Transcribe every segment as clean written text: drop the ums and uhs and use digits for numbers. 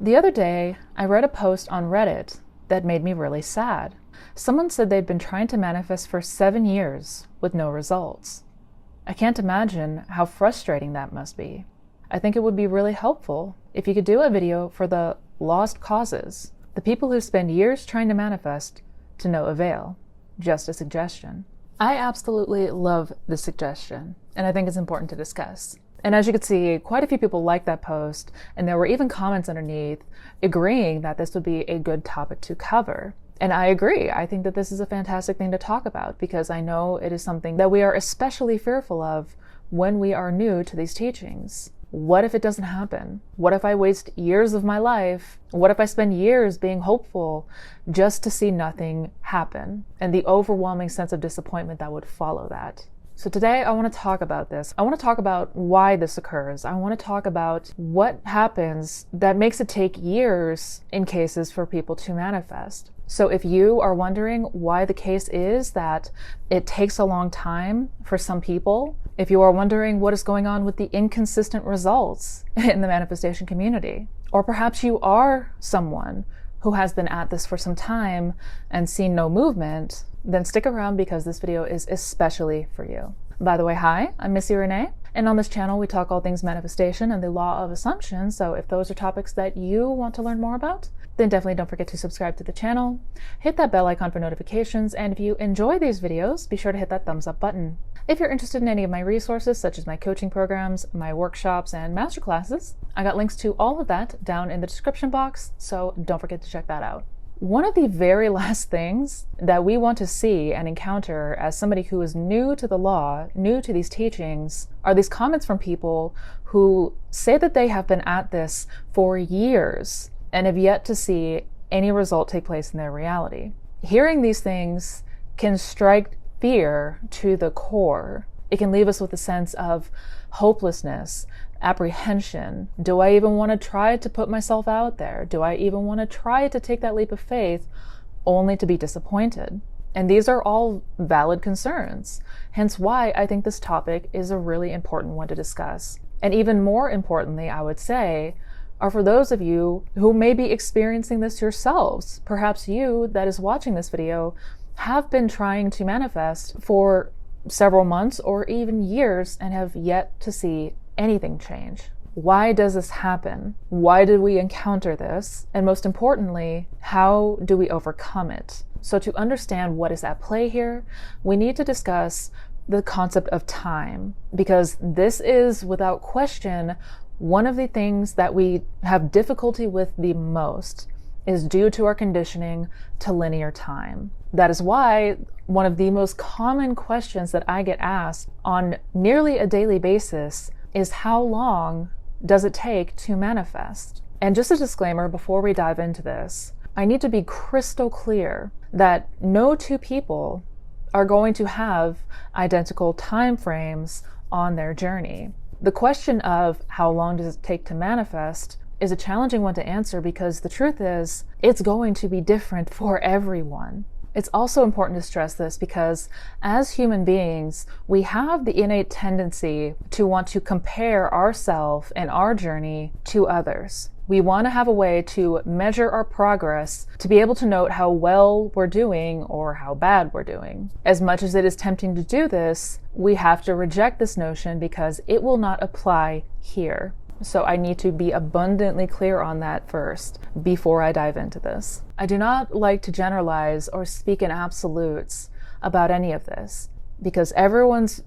The other day, I read a post on Reddit that made me really sad. Someone said they'd been trying to manifest for 7 years with no results. I can't imagine how frustrating that must be. I think it would be really helpful if you could do a video for the lost causes, the people who spend years trying to manifest to no avail. Just a suggestion. I absolutely love this suggestion, and I think it's important to discuss. And as you can see, quite a few people liked that post, and there were even comments underneath agreeing that this would be a good topic to cover. And I agree. I think that this is a fantastic thing to talk about because I know it is something that we are especially fearful of when we are new to these teachings. What if it doesn't happen? What if I waste years of my life? What if I spend years being hopeful just to see nothing happen? And the overwhelming sense of disappointment that would follow that. So today I want to talk about this. I want to talk about why this occurs. I want to talk about what happens that makes it take years in cases for people to manifest. So if you are wondering why the case is that it takes a long time for some people, if you are wondering what is going on with the inconsistent results in the manifestation community, or perhaps you are someone who has been at this for some time and seen no movement, then stick around because this video is especially for you. By the way, hi, I'm Missy Renee, and on this channel we talk all things manifestation and the law of assumption, so if those are topics that you want to learn more about, then definitely don't forget to subscribe to the channel, hit that bell icon for notifications, and if you enjoy these videos, be sure to hit that thumbs up button. If you're interested in any of my resources, such as my coaching programs, my workshops, and masterclasses, I got links to all of that down in the description box, so don't forget to check that out. One of the very last things that we want to see and encounter as somebody who is new to the law, new to these teachings, are these comments from people who say that they have been at this for years and have yet to see any result take place in their reality. Hearing these things can strike fear to the core. It can leave us with a sense of hopelessness, apprehension. Do I even want to try to put myself out there? Do I even want to try to take that leap of faith only to be disappointed? And these are all valid concerns. Hence why I think this topic is a really important one to discuss. And even more importantly, I would say, are for those of you who may be experiencing this yourselves. Perhaps you that is watching this video have been trying to manifest for several months or even years and have yet to see anything change. Why does this happen? Why did we encounter this? And most importantly, how do we overcome it? So to understand what is at play here, we need to discuss the concept of time, because this is without question one of the things that we have difficulty with the most is due to our conditioning to linear time. That is why one of the most common questions that I get asked on nearly a daily basis is how long does it take to manifest? And just a disclaimer before we dive into this, I need to be crystal clear that no two people are going to have identical time frames on their journey. The question of how long does it take to manifest is a challenging one to answer because the truth is it's going to be different for everyone. It's also important to stress this because as human beings, we have the innate tendency to want to compare ourselves and our journey to others. We want to have a way to measure our progress, to be able to note how well we're doing or how bad we're doing. As much as it is tempting to do this, we have to reject this notion because it will not apply here. So I need to be abundantly clear on that first before I dive into this. I do not like to generalize or speak in absolutes about any of this because everyone's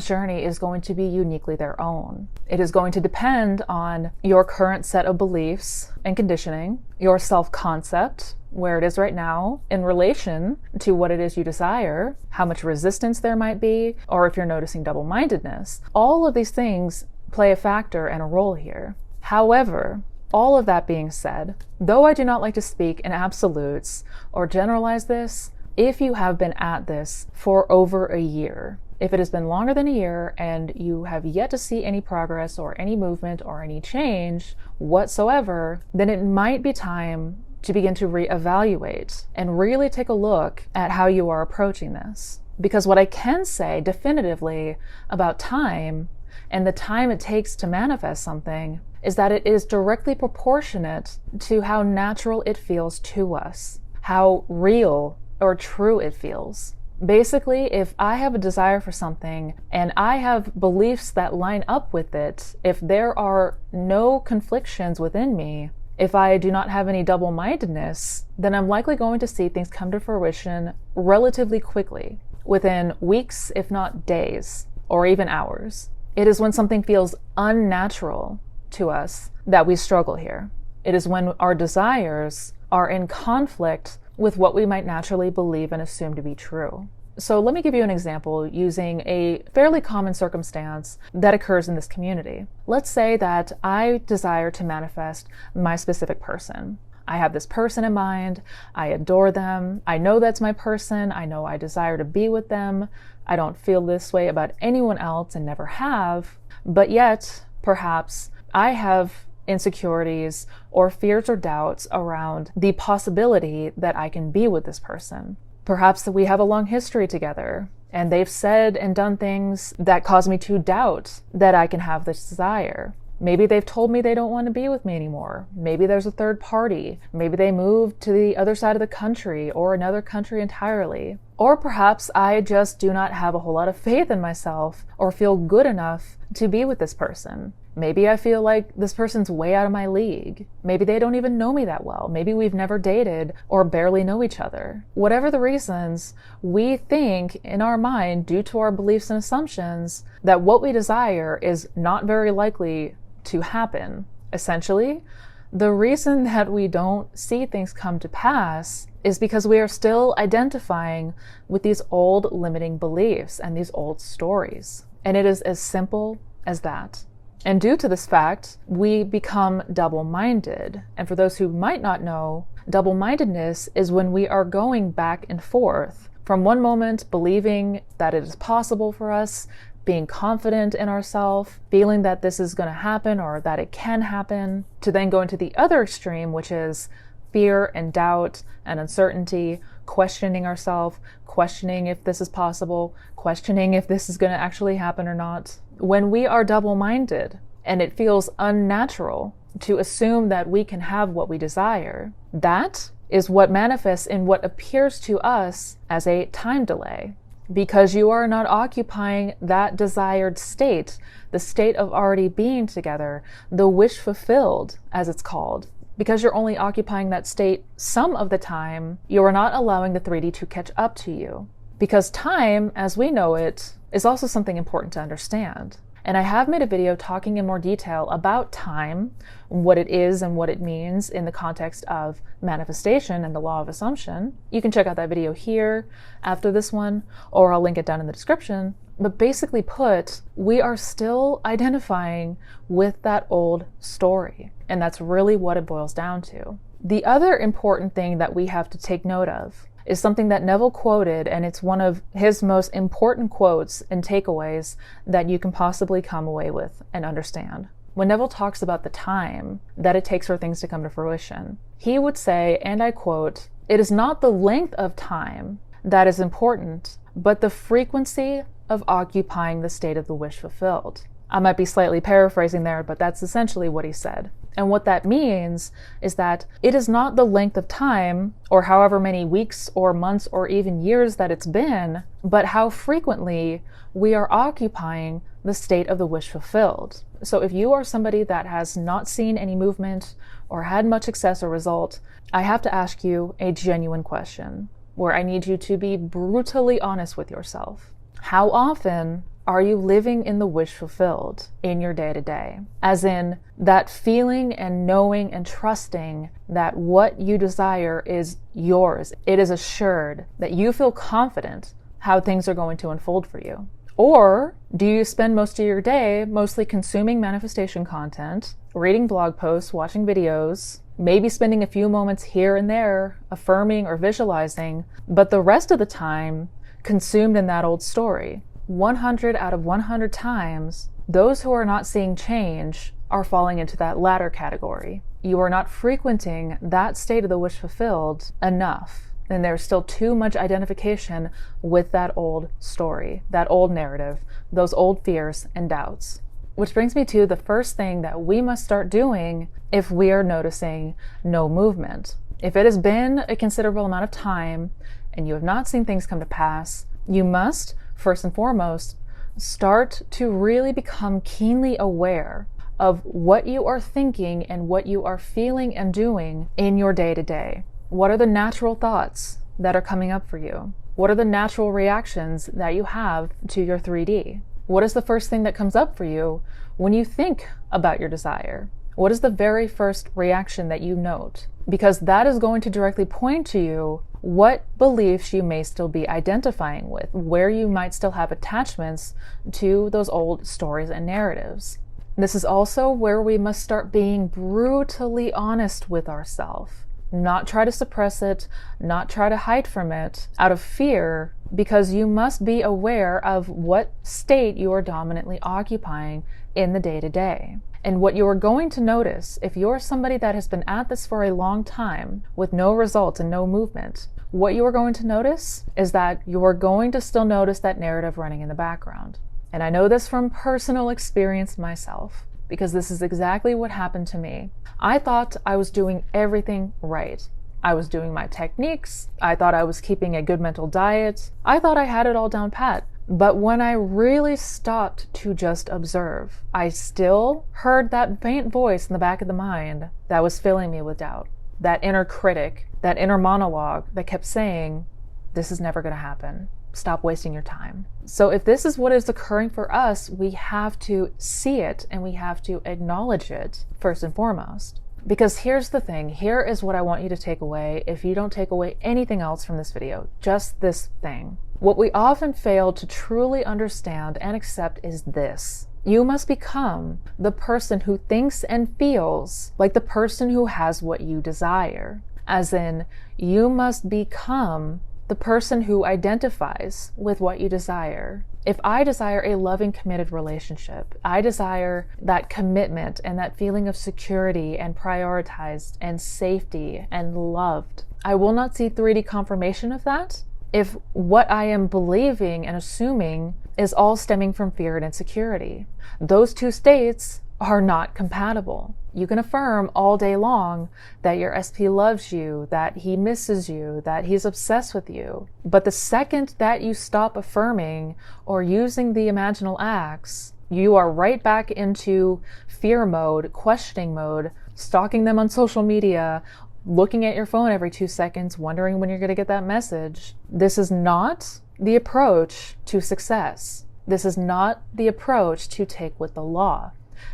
journey is going to be uniquely their own. It is going to depend on your current set of beliefs and conditioning, your self-concept, where it is right now in relation to what it is you desire, how much resistance there might be, or if you're noticing double-mindedness. All of these things play a factor and a role here. However, all of that being said, though I do not like to speak in absolutes or generalize this, if you have been at this for over a year, if it has been longer than a year and you have yet to see any progress or any movement or any change whatsoever, then it might be time to begin to reevaluate and really take a look at how you are approaching this. Because what I can say definitively about time and the time it takes to manifest something is that it is directly proportionate to how natural it feels to us, how real or true it feels. Basically, if I have a desire for something and I have beliefs that line up with it, if there are no conflictions within me, if I do not have any double-mindedness, then I'm likely going to see things come to fruition relatively quickly, within weeks, if not days, or even hours. It is when something feels unnatural to us that we struggle here. It is when our desires are in conflict with what we might naturally believe and assume to be true. So let me give you an example using a fairly common circumstance that occurs in this community. Let's say that I desire to manifest my specific person. I have this person in mind, I adore them, I know that's my person, I know I desire to be with them, I don't feel this way about anyone else and never have, but yet, perhaps, I have insecurities or fears or doubts around the possibility that I can be with this person. Perhaps we have a long history together and they've said and done things that cause me to doubt that I can have this desire. Maybe they've told me they don't want to be with me anymore. Maybe there's a third party. Maybe they moved to the other side of the country or another country entirely. Or perhaps I just do not have a whole lot of faith in myself or feel good enough to be with this person. Maybe I feel like this person's way out of my league. Maybe they don't even know me that well. Maybe we've never dated or barely know each other. Whatever the reasons, we think in our mind, due to our beliefs and assumptions, that what we desire is not very likely to happen. Essentially, the reason that we don't see things come to pass is because we are still identifying with these old limiting beliefs and these old stories. And it is as simple as that. And due to this fact, we become double-minded. And for those who might not know, double-mindedness is when we are going back and forth from one moment believing that it is possible for us, being confident in ourselves, feeling that this is going to happen or that it can happen, to then go into the other extreme, which is fear and doubt and uncertainty, questioning ourselves, questioning if this is possible, questioning if this is going to actually happen or not. When we are double-minded and it feels unnatural to assume that we can have what we desire, that is what manifests in what appears to us as a time delay. Because you are not occupying that desired state, the state of already being together, the wish fulfilled, as it's called. Because you're only occupying that state some of the time, you are not allowing the 3D to catch up to you. Because time, as we know it, is also something important to understand. And I have made a video talking in more detail about time, what it is and what it means in the context of manifestation and the law of assumption. You can check out that video here after this one, or I'll link it down in the description. But basically put, we are still identifying with that old story. And that's really what it boils down to. The other important thing that we have to take note of is something that Neville quoted, and it's one of his most important quotes and takeaways that you can possibly come away with and understand. When Neville talks about the time that it takes for things to come to fruition, he would say, and I quote, "It is not the length of time that is important, but the frequency of occupying the state of the wish fulfilled." I might be slightly paraphrasing there, but that's essentially what he said. And what that means is that it is not the length of time, or however many weeks or months or even years that it's been, but how frequently we are occupying the state of the wish fulfilled. So if you are somebody that has not seen any movement or had much success or result, I have to ask you a genuine question, where I need you to be brutally honest with yourself. How often are you living in the wish fulfilled in your day-to-day? As in, that feeling and knowing and trusting that what you desire is yours. It is assured, that you feel confident how things are going to unfold for you. Or do you spend most of your day mostly consuming manifestation content, reading blog posts, watching videos, maybe spending a few moments here and there affirming or visualizing, but the rest of the time consumed in that old story? 100 out of 100 times, those who are not seeing change are falling into that latter category. You are not frequenting that state of the wish fulfilled enough, and there's still too much identification with that old story, that old narrative, those old fears and doubts. Which brings me to the first thing that we must start doing if we are noticing no movement. If it has been a considerable amount of time and you have not seen things come to pass, you must, first and foremost, start to really become keenly aware of what you are thinking and what you are feeling and doing in your day-to-day. What are the natural thoughts that are coming up for you? What are the natural reactions that you have to your 3D? What is the first thing that comes up for you when you think about your desire? What is the very first reaction that you note? Because that is going to directly point to you what beliefs you may still be identifying with, where you might still have attachments to those old stories and narratives. This is also where we must start being brutally honest with ourselves. Not try to suppress it, not try to hide from it out of fear, because you must be aware of what state you are dominantly occupying in the day-to-day. And what you are going to notice, if you're somebody that has been at this for a long time with no results and no movement, what you are going to notice is that you are going to still notice that narrative running in the background. And I know this from personal experience myself, because this is exactly what happened to me. I thought I was doing everything right. I was doing my techniques. I thought I was keeping a good mental diet. I thought I had it all down pat. But when I really stopped to just observe, I still heard that faint voice in the back of the mind that was filling me with doubt. That inner critic, that inner monologue that kept saying, this is never going to happen. Stop wasting your time. So if this is what is occurring for us, we have to see it and we have to acknowledge it first and foremost. Because here's the thing, here is what I want you to take away if you don't take away anything else from this video, just this thing. What we often fail to truly understand and accept is this. You must become the person who thinks and feels like the person who has what you desire. As in, you must become the person who identifies with what you desire. If I desire a loving, committed relationship, I desire that commitment and that feeling of security and prioritized and safety and loved, I will not see 3D confirmation of that if what I am believing and assuming is all stemming from fear and insecurity. Those two states are not compatible. You can affirm all day long that your SP loves you, that he misses you, that he's obsessed with you. But the second that you stop affirming or using the imaginal acts, you are right back into fear mode, questioning mode, stalking them on social media, looking at your phone every 2 seconds, wondering when you're going to get that message. This is not the approach to success. This is not the approach to take with the law.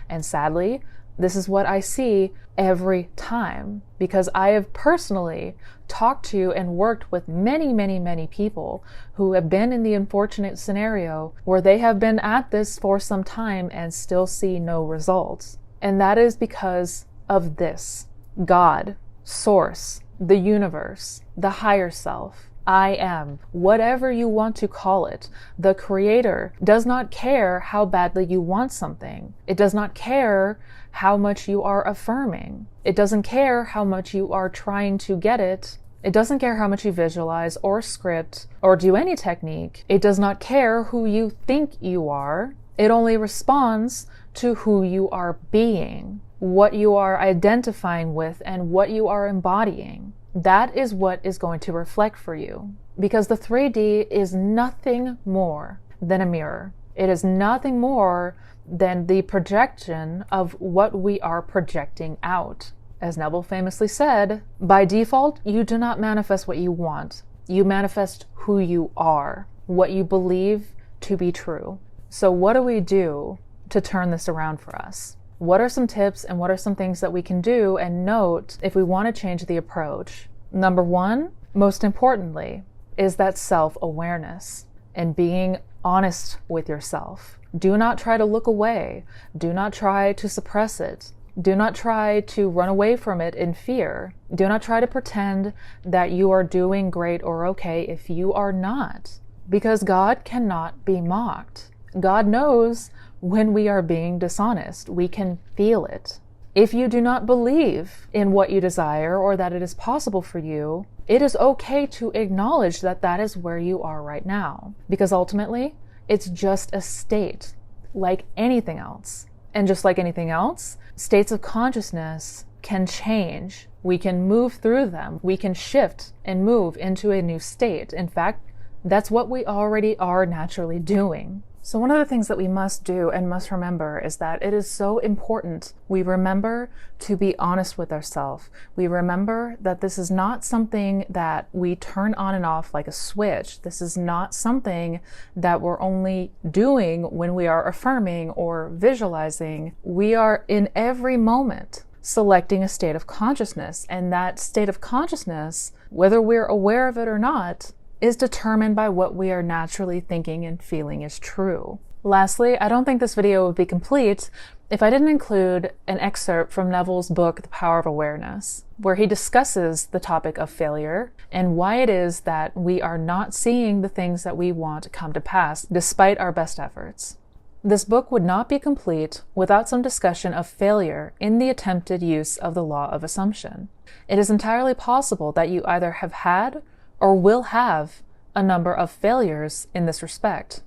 And sadly, this is what I see every time, because I have personally talked to and worked with many people who have been in the unfortunate scenario where they have been at this for some time and still see no results. And that is because of this. God, source, the universe, the higher self, I am, whatever you want to call it. The creator does not care how badly you want something. It does not care how much you are affirming. It doesn't care how much you are trying to get it. It doesn't care how much you visualize or script or do any technique. It does not care who you think you are. It only responds to who you are being, what you are identifying with, and what you are embodying. That is what is going to reflect for you, because the 3D is nothing more than a mirror. It is nothing more than the projection of what we are projecting out. As Neville famously said, by default, you do not manifest what you want. You manifest who you are, what you believe to be true. So what do we do to turn this around for us? What are some tips and what are some things that we can do and note if we want to change the approach? Number one, most importantly, is that self-awareness and being honest with yourself. Do not try to look away. Do not try to suppress it. Do not try to run away from it in fear. Do not try to pretend that you are doing great or okay if you are not, because God cannot be mocked. God knows when we are being dishonest. We can feel it. If you do not believe in what you desire or that it is possible for you, it is okay to acknowledge that that is where you are right now, because ultimately it's just a state like anything else. And just like anything else, states of consciousness can change. We can move through them. We can shift and move into a new state. In fact, that's what we already are naturally doing. So one of the things that we must do and must remember is that it is so important we remember to be honest with ourselves. We remember that this is not something that we turn on and off like a switch. This is not something that we're only doing when we are affirming or visualizing. We are in every moment selecting a state of consciousness, and that state of consciousness, whether we're aware of it or not, is determined by what we are naturally thinking and feeling is true. Lastly, I don't think this video would be complete if I didn't include an excerpt from Neville's book, The Power of Awareness, where he discusses the topic of failure and why it is that we are not seeing the things that we want to come to pass despite our best efforts. This book would not be complete without some discussion of failure in the attempted use of the law of assumption. It is entirely possible that you either have had or will have a number of failures in this respect,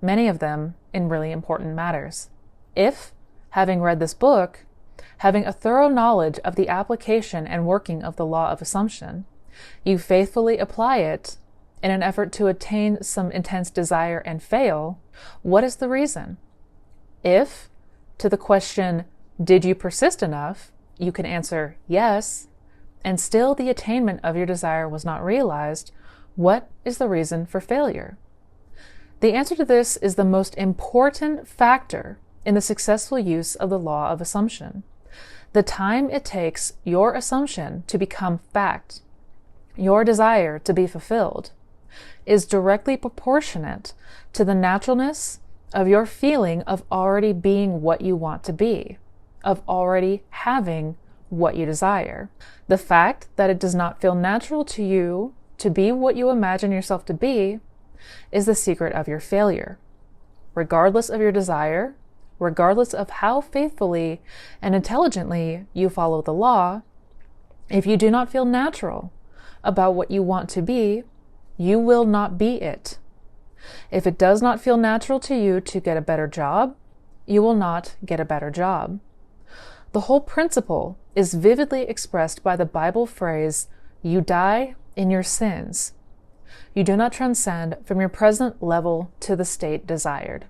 many of them in really important matters. If, having read this book, having a thorough knowledge of the application and working of the law of assumption, you faithfully apply it in an effort to attain some intense desire and fail, what is the reason? If, to the question, did you persist enough, you can answer yes, and still the attainment of your desire was not realized, what is the reason for failure? The answer to this is the most important factor in the successful use of the law of assumption. The time it takes your assumption to become fact, your desire to be fulfilled, is directly proportionate to the naturalness of your feeling of already being what you want to be, of already having what you desire. The fact that it does not feel natural to you to be what you imagine yourself to be is the secret of your failure. Regardless of your desire, regardless of how faithfully and intelligently you follow the law, if you do not feel natural about what you want to be, you will not be it. If it does not feel natural to you to get a better job, you will not get a better job. The whole principle is vividly expressed by the Bible phrase, "You die in your sins." You do not transcend from your present level to the state desired.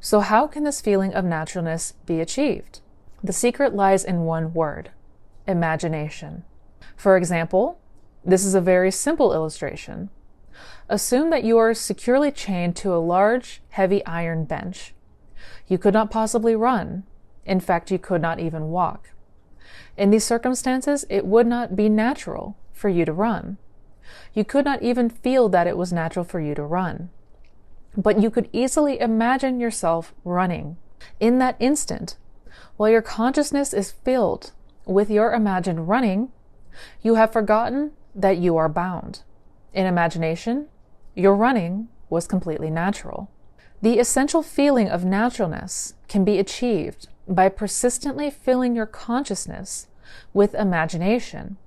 So how can this feeling of naturalness be achieved? The secret lies in one word: imagination. For example, this is a very simple illustration. Assume that you are securely chained to a large, heavy iron bench. You could not possibly run. In fact, you could not even walk. In these circumstances, it would not be natural for you to run. You could not even feel that it was natural for you to run. But you could easily imagine yourself running. In that instant, while your consciousness is filled with your imagined running, you have forgotten that you are bound. In imagination, your running was completely natural. The essential feeling of naturalness can be achieved by persistently filling your consciousness with imagination,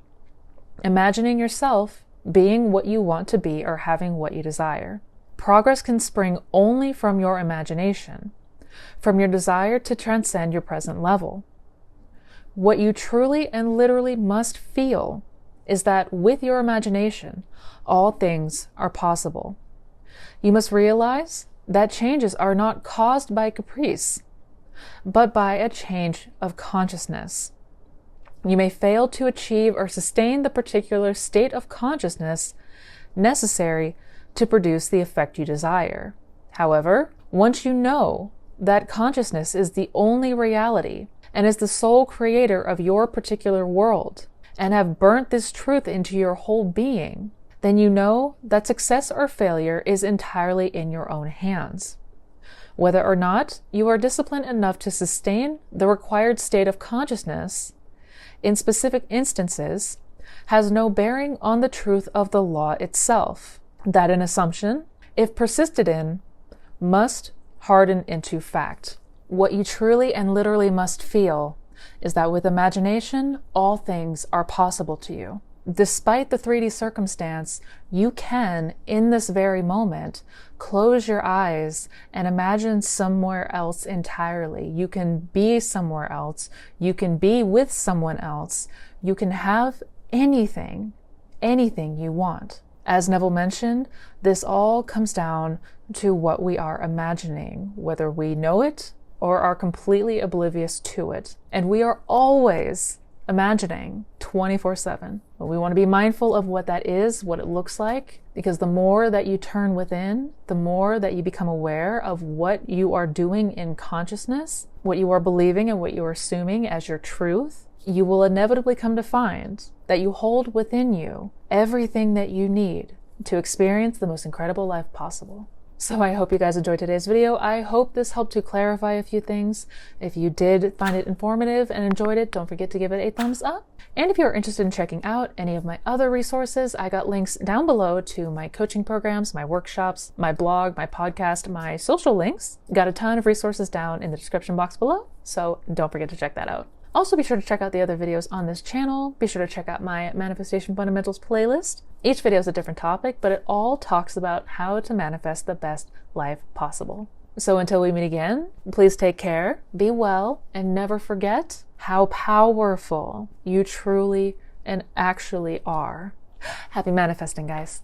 imagining yourself being what you want to be or having what you desire. Progress can spring only from your imagination, from your desire to transcend your present level. What you truly and literally must feel is that with your imagination, all things are possible. You must realize that changes are not caused by caprice, but by a change of consciousness. You may fail to achieve or sustain the particular state of consciousness necessary to produce the effect you desire. However, once you know that consciousness is the only reality and is the sole creator of your particular world, and have burnt this truth into your whole being, then you know that success or failure is entirely in your own hands. Whether or not you are disciplined enough to sustain the required state of consciousness in specific instances has no bearing on the truth of the law itself, that an assumption, if persisted in, must harden into fact. What you truly and literally must feel is that with imagination, all things are possible to you. despite the 3D circumstance, you can, in this very moment, close your eyes and imagine somewhere else entirely. You can be somewhere else. You can be with someone else. You can have anything you want. As Neville mentioned, this all comes down to what we are imagining, whether we know it or are completely oblivious to it. And we are always imagining 24/7. But we want to be mindful of what that is, what it looks like, because the more that you turn within, the more that you become aware of what you are doing in consciousness, what you are believing and what you are assuming as your truth, you will inevitably come to find that you hold within you everything that you need to experience the most incredible life possible. So I hope you guys enjoyed today's video. I hope this helped to clarify a few things. If you did find it informative and enjoyed it, don't forget to give it a thumbs up. And if you're interested in checking out any of my other resources, I got links down below to my coaching programs, my workshops, my blog, my podcast, my social links. Got a ton of resources down in the description box below, so don't forget to check that out. Also, be sure to check out the other videos on this channel. Be sure to check out my Manifestation Fundamentals playlist. Each video is a different topic, but it all talks about how to manifest the best life possible. So until we meet again, please take care, be well, and never forget how powerful you truly and actually are. Happy manifesting, guys.